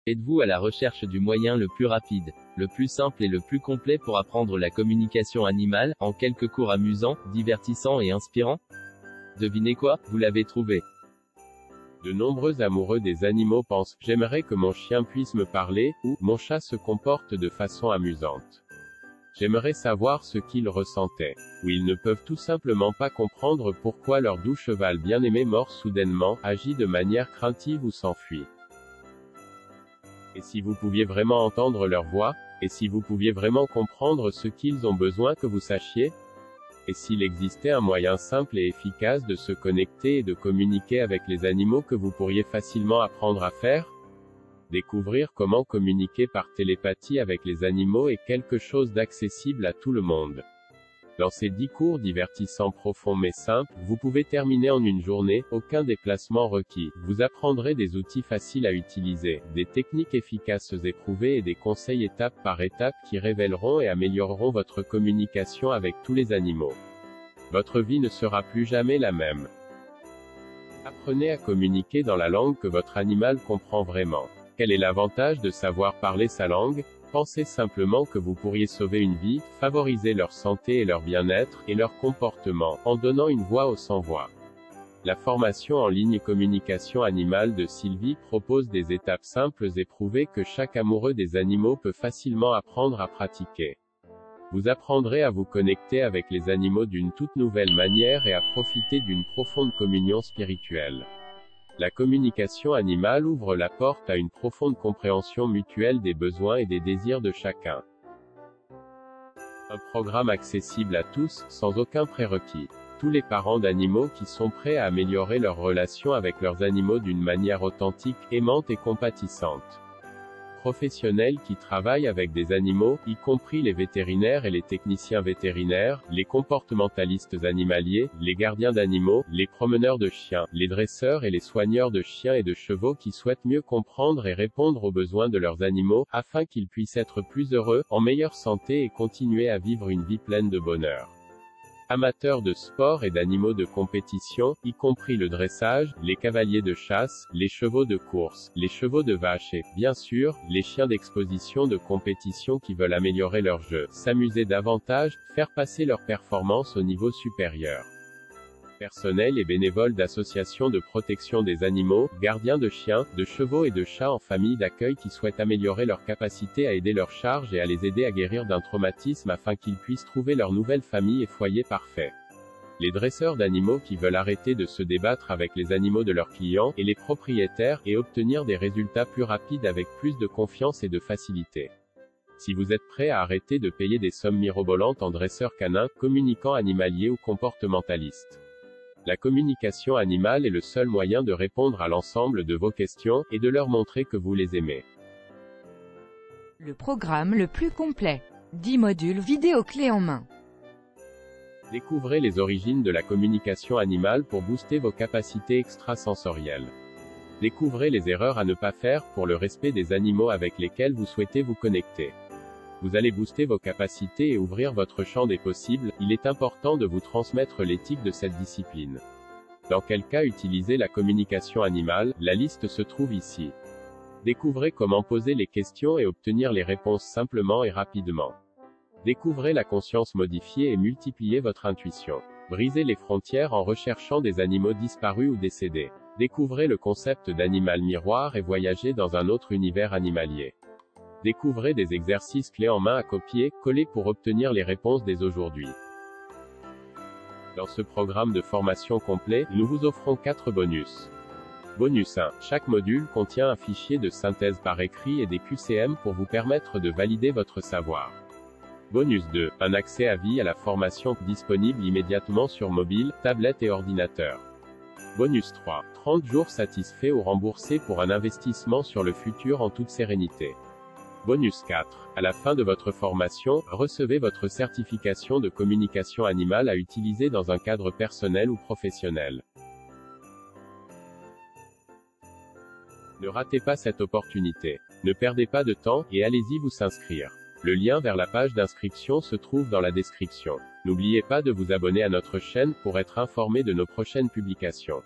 Êtes-vous à la recherche du moyen le plus rapide, le plus simple et le plus complet pour apprendre la communication animale, en quelques cours amusants, divertissants et inspirants? Devinez quoi, vous l'avez trouvé. De nombreux amoureux des animaux pensent « J'aimerais que mon chien puisse me parler » ou « Mon chat se comporte de façon amusante. J'aimerais savoir ce qu'ils ressentaient. » Ou ils ne peuvent tout simplement pas comprendre pourquoi leur doux cheval bien-aimé mord soudainement, agit de manière craintive ou s'enfuit. Et si vous pouviez vraiment entendre leur voix? Et si vous pouviez vraiment comprendre ce qu'ils ont besoin que vous sachiez? Et s'il existait un moyen simple et efficace de se connecter et de communiquer avec les animaux que vous pourriez facilement apprendre à faire? Découvrir comment communiquer par télépathie avec les animaux est quelque chose d'accessible à tout le monde. Dans ces 10 cours divertissants profonds mais simples, vous pouvez terminer en une journée, aucun déplacement requis. Vous apprendrez des outils faciles à utiliser, des techniques efficaces éprouvées et des conseils étape par étape qui révéleront et amélioreront votre communication avec tous les animaux. Votre vie ne sera plus jamais la même. Apprenez à communiquer dans la langue que votre animal comprend vraiment. Quel est l'avantage de savoir parler sa langue? Pensez simplement que vous pourriez sauver une vie, favoriser leur santé et leur bien-être, et leur comportement, en donnant une voix aux sans-voix. La formation en ligne Communication animale de Sylvie propose des étapes simples et prouvées que chaque amoureux des animaux peut facilement apprendre à pratiquer. Vous apprendrez à vous connecter avec les animaux d'une toute nouvelle manière et à profiter d'une profonde communion spirituelle. La communication animale ouvre la porte à une profonde compréhension mutuelle des besoins et des désirs de chacun. Un programme accessible à tous, sans aucun prérequis. Tous les parents d'animaux qui sont prêts à améliorer leur relation avec leurs animaux d'une manière authentique, aimante et compatissante. Professionnels qui travaillent avec des animaux, y compris les vétérinaires et les techniciens vétérinaires, les comportementalistes animaliers, les gardiens d'animaux, les promeneurs de chiens, les dresseurs et les soigneurs de chiens et de chevaux qui souhaitent mieux comprendre et répondre aux besoins de leurs animaux, afin qu'ils puissent être plus heureux, en meilleure santé et continuer à vivre une vie pleine de bonheur. Amateurs de sport et d'animaux de compétition, y compris le dressage, les cavaliers de chasse, les chevaux de course, les chevaux de vache et, bien sûr, les chiens d'exposition de compétition qui veulent améliorer leur jeu, s'amuser davantage, faire passer leur performance au niveau supérieur. Personnel et bénévoles d'associations de protection des animaux, gardiens de chiens, de chevaux et de chats en famille d'accueil qui souhaitent améliorer leur capacité à aider leur charge et à les aider à guérir d'un traumatisme afin qu'ils puissent trouver leur nouvelle famille et foyer parfait. Les dresseurs d'animaux qui veulent arrêter de se débattre avec les animaux de leurs clients, et les propriétaires, et obtenir des résultats plus rapides avec plus de confiance et de facilité. Si vous êtes prêt à arrêter de payer des sommes mirobolantes en dresseurs canins, communicants animaliers ou comportementalistes. La communication animale est le seul moyen de répondre à l'ensemble de vos questions, et de leur montrer que vous les aimez. Le programme le plus complet. 10 modules vidéo clés en main. Découvrez les origines de la communication animale pour booster vos capacités extrasensorielles. Découvrez les erreurs à ne pas faire pour le respect des animaux avec lesquels vous souhaitez vous connecter. Vous allez booster vos capacités et ouvrir votre champ des possibles, il est important de vous transmettre l'éthique de cette discipline. Dans quel cas utiliser la communication animale? La liste se trouve ici. Découvrez comment poser les questions et obtenir les réponses simplement et rapidement. Découvrez la conscience modifiée et multipliez votre intuition. Brisez les frontières en recherchant des animaux disparus ou décédés. Découvrez le concept d'animal miroir et voyagez dans un autre univers animalier. Découvrez des exercices clés en main à copier, coller pour obtenir les réponses dès aujourd'hui. Dans ce programme de formation complet, nous vous offrons 4 bonus. Bonus 1. Chaque module contient un fichier de synthèse par écrit et des QCM pour vous permettre de valider votre savoir. Bonus 2. Un accès à vie à la formation disponible immédiatement sur mobile, tablette et ordinateur. Bonus 3. 30 jours satisfaits ou remboursés pour un investissement sur le futur en toute sérénité. Bonus 4. À la fin de votre formation, recevez votre certification de communication animale à utiliser dans un cadre personnel ou professionnel. Ne ratez pas cette opportunité. Ne perdez pas de temps, et allez-y vous inscrire. Le lien vers la page d'inscription se trouve dans la description. N'oubliez pas de vous abonner à notre chaîne pour être informé de nos prochaines publications.